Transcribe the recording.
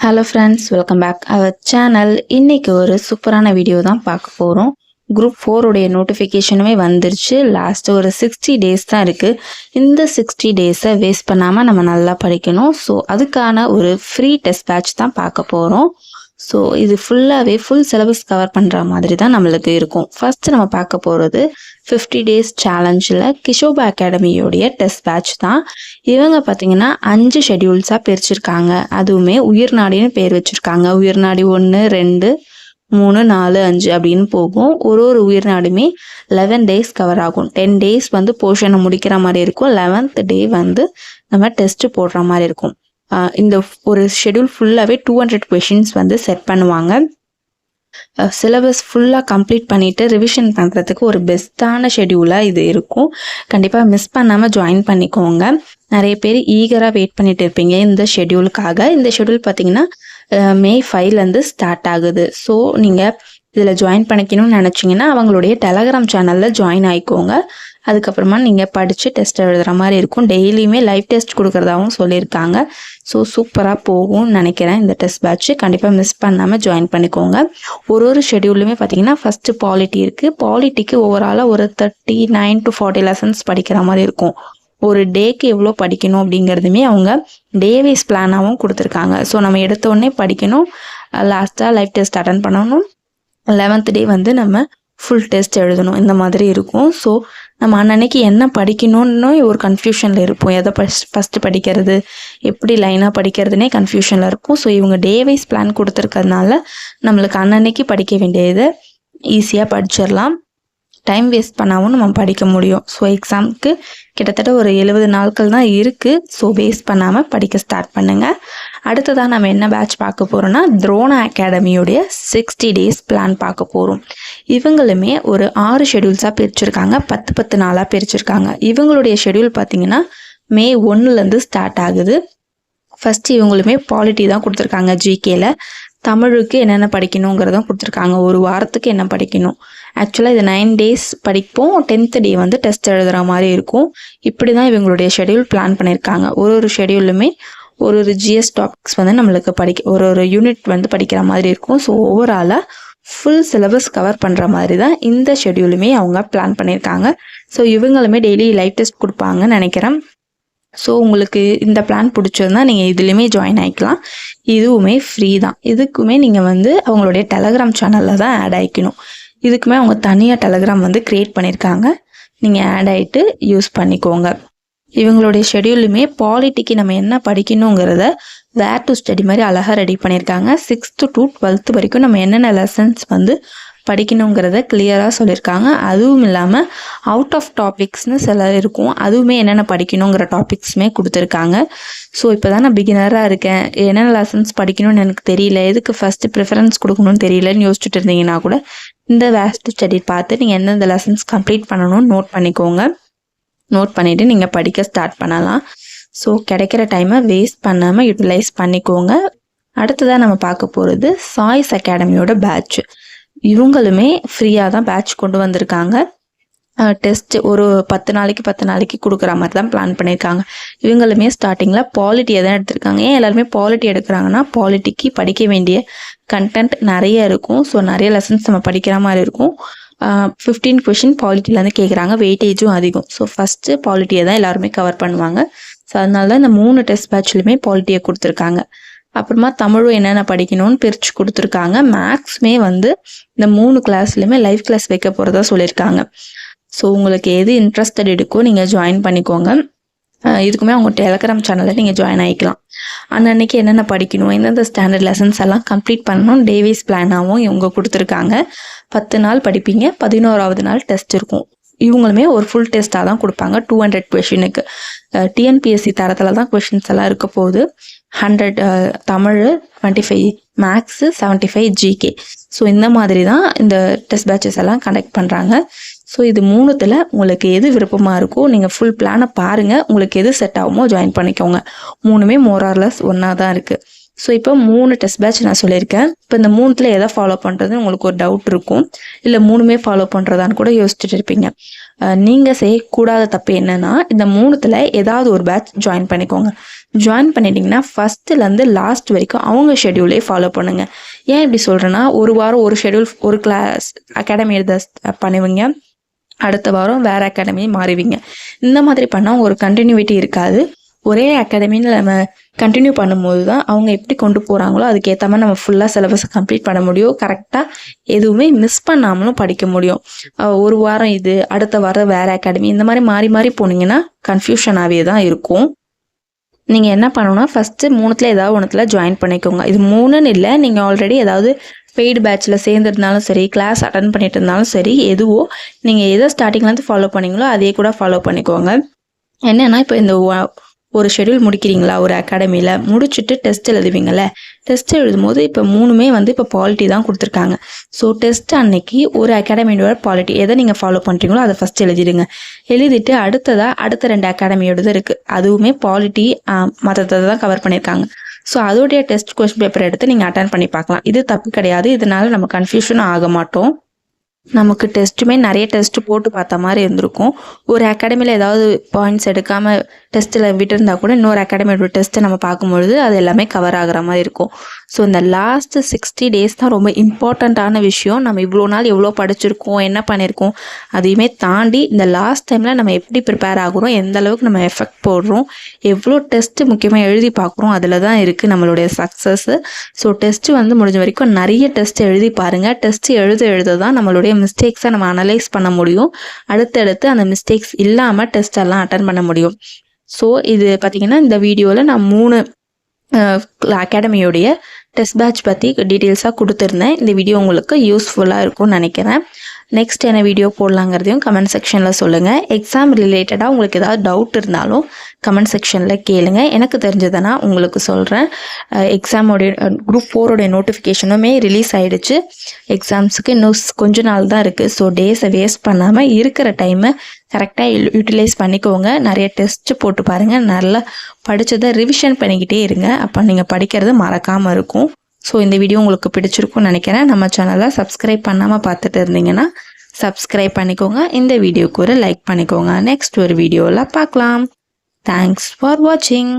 Hello friends, welcome back our channel. இன்றைக்கி ஒரு சூப்பரான வீடியோ தான் பார்க்க போகிறோம். குரூப் 4 உடைய நோட்டிஃபிகேஷனுமே வந்துருச்சு. லாஸ்ட்டு ஒரு 60 டேஸ் தான் இருக்குது. இந்த 60 டேஸை வேஸ்ட் பண்ணாமல் நம்ம நல்லா படிக்கணும். ஸோ அதுக்கான ஒரு ஃப்ரீ டெஸ்ட் பேட்ச் தான் பார்க்க போகிறோம். ஸோ இது ஃபுல்லாகவே ஃபுல் சிலபஸ் கவர் பண்ணுற மாதிரி தான் நம்மளுக்கு இருக்கும். ஃபஸ்ட்டு நம்ம பார்க்க போகிறது 50 டேஸ் சேலஞ்சில் கிஷோபா அகாடமியோடைய டெஸ்ட் பேட்ச் தான். இவங்க பார்த்திங்கன்னா 5 ஷெட்யூல்ஸாக பிரிச்சிருக்காங்க. அதுவுமே உயிர்நாடின்னு பேர் வச்சுருக்காங்க. உயிர்நாடி 1, 2, 3, 4, 5 அப்படின்னு போகும். ஒரு உயிர்நாடுமே 11 டேஸ் கவர் ஆகும். 10 டேஸ் வந்து போர்ஷனை முடிக்கிற மாதிரி இருக்கும். 11th டே வந்து நம்ம டெஸ்ட்டு போடுற மாதிரி இருக்கும். இந்த ஒரு ஷெட்யூல் ஃபுல்லாகவே 200 கொஷின்ஸ் வந்து செட் பண்ணுவாங்க. சிலபஸ் ஃபுல்லாக கம்ப்ளீட் பண்ணிவிட்டு ரிவிஷன் பண்ணுறதுக்கு ஒரு பெஸ்ட்டான ஷெட்யூலாக இது இருக்கும். கண்டிப்பாக மிஸ் பண்ணாமல் ஜாயின் பண்ணிக்கோங்க. நிறைய பேர் ஈகராக வெயிட் பண்ணிட்டு இருப்பீங்க இந்த ஷெட்யூலுக்காக. இந்த ஷெட்யூல் பார்த்திங்கன்னா May 5லேருந்து ஸ்டார்ட் ஆகுது. ஸோ நீங்கள் இதில் ஜாயின் பண்ணிக்கணும்னு நினச்சிங்கன்னா அவங்களுடைய டெலகிராம் சேனலில் ஜாயின் ஆகிக்கோங்க. அதுக்கப்புறமா நீங்கள் படித்து டெஸ்ட் எழுதுகிற மாதிரி இருக்கும். டெய்லியுமே லைவ் டெஸ்ட் கொடுக்குறதாகவும் சொல்லியிருக்காங்க. ஸோ சூப்பராக போகும்னு நினைக்கிறேன் இந்த டெஸ்ட் பேட்ச்சு. கண்டிப்பாக மிஸ் பண்ணாமல் ஜாயின் பண்ணிக்கோங்க. ஒரு ஷெட்யூலுமே பார்த்திங்கன்னா ஃபஸ்ட்டு பாலிட்டி இருக்குது. பாலிட்டிக்கு ஓவராலாக ஒரு 39 to 40 லெசன்ஸ் படிக்கிற மாதிரி இருக்கும். ஒரு டேக்கு எவ்வளோ படிக்கணும் அப்படிங்கிறதுமே அவங்க டே வைஸ் பிளானாகவும் கொடுத்துருக்காங்க. ஸோ நம்ம எடுத்தோடனே படிக்கணும், லாஸ்ட்டாக லைவ் டெஸ்ட் அட்டன் பண்ணணும், 11th டே வந்து நம்ம ஃபுல் டெஸ்ட் எழுதணும், இந்த மாதிரி இருக்கும். ஸோ நம்ம அன்னன்னைக்கு என்ன படிக்கணும்னு ஒரு கன்ஃபியூஷனில் இருப்போம். எதை ஃபஸ்ட்டு படிக்கிறது, எப்படி லைனாக படிக்கிறதுனே கன்ஃபியூஷனில் இருக்கும். ஸோ இவங்க டே வைஸ் பிளான் கொடுத்துருக்கறதுனால நம்மளுக்கு அன்னன்னைக்கு படிக்க வேண்டியதை ஈஸியாக படிச்சிடலாம். டைம் வேஸ்ட் பண்ணாவும் நம்ம படிக்க முடியும். ஸோ எக்ஸாமுக்கு கிட்டத்தட்ட ஒரு 70 நாட்கள் தான் இருக்குது. ஸோ வேஸ்ட் பண்ணாமல் படிக்க ஸ்டார்ட் பண்ணுங்கள். அடுத்ததாக நம்ம என்ன பேட்ச் பார்க்க போகிறோன்னா துரோணா அகாடமியோடைய 60 டேஸ் பிளான் பார்க்க போகிறோம். இவங்களுமே ஒரு 6 ஷெட்யூல்ஸாக பிரிச்சிருக்காங்க. 10 நாளாக பிரிச்சிருக்காங்க. இவங்களுடைய ஷெட்யூல் பார்த்திங்கன்னா May 1லேருந்து ஸ்டார்ட் ஆகுது. ஃபஸ்ட்டு இவங்களுமே பாலிட்டி தான் கொடுத்துருக்காங்க. ஜிகேல தமிழுக்கு என்னென்ன படிக்கணுங்கிறதும் கொடுத்துருக்காங்க. ஒரு வாரத்துக்கு என்ன படிக்கணும். ஆக்சுவலாக இது 9 டேஸ் படிப்போம். 10th டே வந்து டெஸ்ட் எழுதுகிற மாதிரி இருக்கும். இப்படி தான் இவங்களுடைய ஷெட்யூல் பிளான் பண்ணியிருக்காங்க. ஒரு ஷெட்யூலுமே ஒரு ஜிஎஸ் டாபிக்ஸ் வந்து நம்மளுக்கு ஒரு யூனிட் வந்து படிக்கிற மாதிரி இருக்கும். ஸோ ஓவராலாக ஃபுல் சிலபஸ் கவர் பண்ணுற மாதிரி தான் இந்த ஷெட்யூலுமே அவங்க பிளான் பண்ணியிருக்காங்க. ஸோ இவங்களுமே டெய்லி லைவ் டெஸ்ட் கொடுப்பாங்கன்னு நினைக்கிறேன். ஸோ உங்களுக்கு இந்த பிளான் பிடிச்சிருந்தா நீங்கள் இதுலேயுமே ஜாயின் ஆகிக்கலாம். இதுவுமே ஃப்ரீ தான். இதுக்குமே நீங்கள் வந்து அவங்களுடைய டெலகிராம் சேனலில் தான் ஆட் ஆகிக்கணும். இதுக்குமே அவங்க தனியாக டெலகிராம் வந்து க்ரியேட் பண்ணியிருக்காங்க. நீங்கள் ஆட் ஆகிட்டு யூஸ் பண்ணிக்கோங்க. இவங்களுடைய ஷெட்யூலுமே பாலிட்டிக்கு நம்ம என்ன படிக்கணுங்கிறத வேர் டு ஸ்டடி மாதிரி அழகாக ரெடி பண்ணியிருக்காங்க. 6th to 12th வரைக்கும் நம்ம என்னென்ன லெசன்ஸ் வந்து படிக்கணுங்கிறத கிளியராக சொல்லியிருக்காங்க. அதுவும் இல்லாமல் அவுட் ஆஃப் டாபிக்ஸ்னு சில இருக்கும். அதுவுமே என்னென்ன படிக்கணுங்கிற டாபிக்ஸுமே கொடுத்துருக்காங்க. ஸோ இப்போ தான் நான் பிகினராக இருக்கேன், என்னென்ன லெசன்ஸ் படிக்கணும்னு எனக்கு தெரியல, எதுக்கு ஃபஸ்ட்டு ப்ரிஃபரன்ஸ் கொடுக்கணும்னு தெரியலன்னு யோசிச்சுட்டு இருந்தீங்கன்னா கூட இந்த வேர் டு ஸ்டடி பார்த்து நீங்கள் எந்தெந்த லெசன்ஸ் கம்ப்ளீட் பண்ணணும்னு நோட் பண்ணிக்கோங்க. நோட் பண்ணிவிட்டு நீங்கள் படிக்க ஸ்டார்ட் பண்ணலாம். ஸோ கிடைக்கிற டைமை வேஸ்ட் பண்ணாமல் யூட்டிலைஸ் பண்ணிக்கோங்க. அடுத்ததாக நம்ம பார்க்க போகிறது சாய்ஸ் அகாடமியோட பேட்ச். இவங்களுமே ஃப்ரீயாக தான் பேட்ச் கொண்டு வந்திருக்காங்க. டெஸ்ட்டு ஒரு 10 நாளைக்கு கொடுக்குற மாதிரி தான் பிளான் பண்ணியிருக்காங்க. இவங்களுமே ஸ்டார்டிங்கில் பாலிட்டியை தான் எடுத்திருக்காங்க. ஏன் எல்லாருமே பாலிட்டி எடுக்கிறாங்கன்னா பாலிட்டிக்கு படிக்க வேண்டிய கண்டென்ட் நிறைய இருக்கும். ஸோ நிறைய லெசன்ஸ் நம்ம படிக்கிற மாதிரி இருக்கும். 15 கொஷின் பாலிட்டிலேருந்து கேட்குறாங்க. வெயிட்டேஜும் அதிகம். ஸோ ஃபஸ்ட்டு பாலிட்டியை தான் எல்லாருமே கவர் பண்ணுவாங்க. ஸோ அதனால தான் இந்த 3 டெஸ்ட் பேட்ச்லையுமே பாலிட்டியை கொடுத்துருக்காங்க. அப்புறமா தமிழும் என்னென்ன படிக்கணும்னு பிரித்து கொடுத்துருக்காங்க. மேக்ஸுமே வந்து இந்த 3 கிளாஸ்லையுமே லைவ் கிளாஸ் வைக்க போகிறதா சொல்லியிருக்காங்க. ஸோ உங்களுக்கு எது இன்ட்ரெஸ்டட் இருக்கோ நீங்கள் ஜாயின் பண்ணிக்கோங்க. இதுக்குமே அவங்க டெலகிராம் சேனலில் நீங்கள் ஜாயின் ஆகிக்கலாம். அன்னன்னைக்கு என்னென்ன படிக்கணும், எந்தெந்த ஸ்டாண்டர்ட் லெசன்ஸ் எல்லாம் கம்ப்ளீட் பண்ணணும் டே வைஸ் பிளானாகவும் இவங்க கொடுத்துருக்காங்க. 10 நாள் படிப்பீங்க, 11வது நாள் டெஸ்ட் இருக்கும். இவங்களுமே ஒரு ஃபுல் டெஸ்ட்டாக தான் கொடுப்பாங்க. 200 கொஷினுக்கு டிஎன்பிஎஸ்சி தரத்தில் தான் கொஷின்ஸ் எல்லாம் இருக்க போகுது. 100 தமிழ், 25 மேக்ஸு, 75 ஜிகே. ஸோ இந்த மாதிரி தான் இந்த டெஸ்ட் பேட்சஸ் எல்லாம் கண்டக்ட் பண்ணுறாங்க. ஸோ இது 3த்தில் உங்களுக்கு எது விருப்பமாக இருக்கோ நீங்கள் ஃபுல் பிளானை பாருங்கள். உங்களுக்கு எது செட் ஆகுமோ ஜாயின் பண்ணிக்கோங்க. 3மே மோரார்லஸ் ஒன்றா தான் இருக்குது. ஸோ இப்போ 3 டெஸ்ட் பேட்ச் நான் சொல்லியிருக்கேன். இப்போ இந்த 3த்தில் எதை ஃபாலோ பண்ணுறதுன்னு உங்களுக்கு ஒரு டவுட் இருக்கும். இல்லை 3மே ஃபாலோ பண்ணுறதான்னு கூட யோசிச்சுட்டு இருப்பீங்க. நீங்கள் செய்யக்கூடாத தப்பு என்னென்னா இந்த 3த்தில் ஏதாவது ஒரு பேட்ச் ஜாயின் பண்ணிக்கோங்க. ஜாயின் பண்ணிட்டீங்கன்னா ஃபஸ்ட்டுலேருந்து லாஸ்ட் வரைக்கும் அவங்க ஷெட்யூலே ஃபாலோ பண்ணுங்கள். ஏன் இப்படி சொல்கிறேன்னா, ஒரு வாரம் ஒரு ஷெட்யூல் ஒரு கிளாஸ் அகாடமி எழுத பண்ணுவீங்க, அடுத்த வாரம் வேறு அகாடமி மாறுவீங்க. இந்த மாதிரி பண்ணால் ஒரு கண்டினியூட்டி இருக்காது. ஒரே அகாடமின்னு நம்ம கண்டினியூ பண்ணும்போது தான் அவங்க எப்படி கொண்டு போகிறாங்களோ அதுக்கேற்ற மாதிரி நம்ம ஃபுல்லாக சிலபஸை கம்ப்ளீட் பண்ண முடியும். கரெக்டாக எதுவுமே மிஸ் பண்ணாமலும் படிக்க முடியும். ஒரு வாரம் இது, அடுத்த வாரம் வேறு அகாடமி, இந்த மாதிரி மாறி மாறி போனீங்கன்னா கன்ஃபியூஷனாகவே தான் இருக்கும். நீங்கள் என்ன பண்ணணும்னா, ஃபஸ்ட்டு 3ல் ஏதாவது ஒன்றுத்தில் ஜாயின் பண்ணிக்கோங்க. இது 3ன்னு இல்லை, நீங்கள் ஆல்ரெடி ஏதாவது பெய்டு பேட்சில் சேர்ந்துருந்தாலும் சரி, கிளாஸ் அட்டன் பண்ணிட்டு இருந்தாலும் சரி, எதுவோ நீங்கள் எதை ஸ்டார்டிங்லேருந்து ஃபாலோ பண்ணீங்களோ அதே கூட ஃபாலோ பண்ணிக்கோங்க. என்னென்னா, இப்போ இந்த ஒரு ஷெட்யூல் முடிக்கிறீங்களா ஒரு அகாடமியில், முடிச்சுட்டு டெஸ்ட் எழுதுவீங்கள்ல, டெஸ்ட் எழுதும்போது இப்போ 3மே இப்போ பாலிட்டி தான் கொடுத்துருக்காங்க. ஸோ டெஸ்ட் அன்னைக்கு ஒரு அகாடமியோட பாலிட்டி எதை நீங்கள் ஃபாலோ பண்ணுறீங்களோ அதை ஃபஸ்ட் எழுதிடுங்க. எழுதிட்டு அடுத்த 2 அகாடமியோடது இருக்குது, அதுவுமே பாலிட்டி மற்றதை தான் கவர் பண்ணியிருக்காங்க. ஸோ அதோடைய டெஸ்ட் கொஸ்டின் பேப்பர் எடுத்து நீங்கள் அட்டன் பண்ணி பார்க்கலாம். இது தப்பு கிடையாது, இதனால நம்ம கன்ஃபியூஷனும் ஆக மாட்டோம். நமக்கு டெஸ்ட்டுமே நிறைய டெஸ்ட்டு போட்டு பார்த்த மாதிரி இருந்திருக்கும். ஒரு அகாடமியில் ஏதாவது பாயிண்ட்ஸ் எடுக்காமல் டெஸ்ட்டில் விட்டுருந்தா கூட இன்னொரு அகாடமியோட டெஸ்ட்டை நம்ம பார்க்கும்பொழுது அது எல்லாமே கவர் ஆகிற மாதிரி இருக்கும். ஸோ இந்த லாஸ்ட்டு 60 டேஸ் தான் ரொம்ப இம்பார்ட்டண்ட்டான விஷயம். நம்ம இவ்வளோ நாள் எவ்வளோ படிச்சிருக்கோம், என்ன பண்ணியிருக்கோம், அதையுமே தாண்டி இந்த லாஸ்ட் டைமில் நம்ம எப்படி ப்ரிப்பேர் ஆகுறோம், எந்த அளவுக்கு நம்ம எஃபெக்ட் போடுறோம், எவ்வளோ டெஸ்ட்டு முக்கியமாக எழுதி பார்க்குறோம், அதில் தான் இருக்குது நம்மளுடைய சக்ஸஸ்ஸு. ஸோ டெஸ்ட்டு முடிஞ்ச வரைக்கும் நிறைய டெஸ்ட் எழுதி பாருங்கள். டெஸ்ட் எழுத தான் நம்மளுடைய மிஸ்டேக்ஸை நம்ம அனலைஸ் பண்ண முடியும். அடுத்தடுத்து அந்த மிஸ்டேக்ஸ் இல்லாமல் டெஸ்டெல்லாம் அட்டன் பண்ண முடியும். ஸோ இது பார்த்திங்கன்னா, இந்த வீடியோவில் நான் 3 அகாடமியோடைய டெஸ்ட் பேட்ச் பற்றி டீட்டெயில்ஸாக கொடுத்துருந்தேன். இந்த வீடியோ உங்களுக்கு யூஸ்ஃபுல்லாக இருக்கும்னு நினைக்கிறேன். நெக்ஸ்ட் என்ன வீடியோ போடலாங்கிறதையும் கமெண்ட் செக்ஷனில் சொல்லுங்கள். எக்ஸாம் ரிலேட்டடாக உங்களுக்கு ஏதாவது டவுட் இருந்தாலும் கமெண்ட் செக்ஷனில் கேளுங்க. எனக்கு தெரிஞ்சதுன்னா உங்களுக்கு சொல்கிறேன். எக்ஸாமோடைய குரூப் 4 நோட்டிஃபிகேஷனுமே ரிலீஸ் ஆகிடுச்சு. எக்ஸாம்ஸுக்கு இன்னும் கொஞ்ச நாள் தான் இருக்குது. ஸோ டேஸை வேஸ்ட் பண்ணாமல் இருக்கிற டைமை கரெக்டாக யூட்டிலைஸ் பண்ணிக்கோங்க. நிறைய டெஸ்ட்டு போட்டு பாருங்கள். நல்லா படித்ததை ரிவிஷன் பண்ணிக்கிட்டே இருங்க. அப்போ நீங்கள் படிக்கிறது மறக்காமல் இருக்கும். ஸோ இந்த வீடியோ உங்களுக்கு பிடிச்சிருக்கும்னு நினைக்கிறேன். நம்ம சேனலை சப்ஸ்கிரைப் பண்ணாமல் பார்த்துட்டு இருந்தீங்கன்னா சப்ஸ்கிரைப் பண்ணிக்கோங்க. இந்த வீடியோக்கு ஒரு லைக் பண்ணிக்கோங்க. நெக்ஸ்ட் ஒரு வீடியோவில் பார்க்கலாம். தேங்க்ஸ் ஃபார் வாட்சிங்.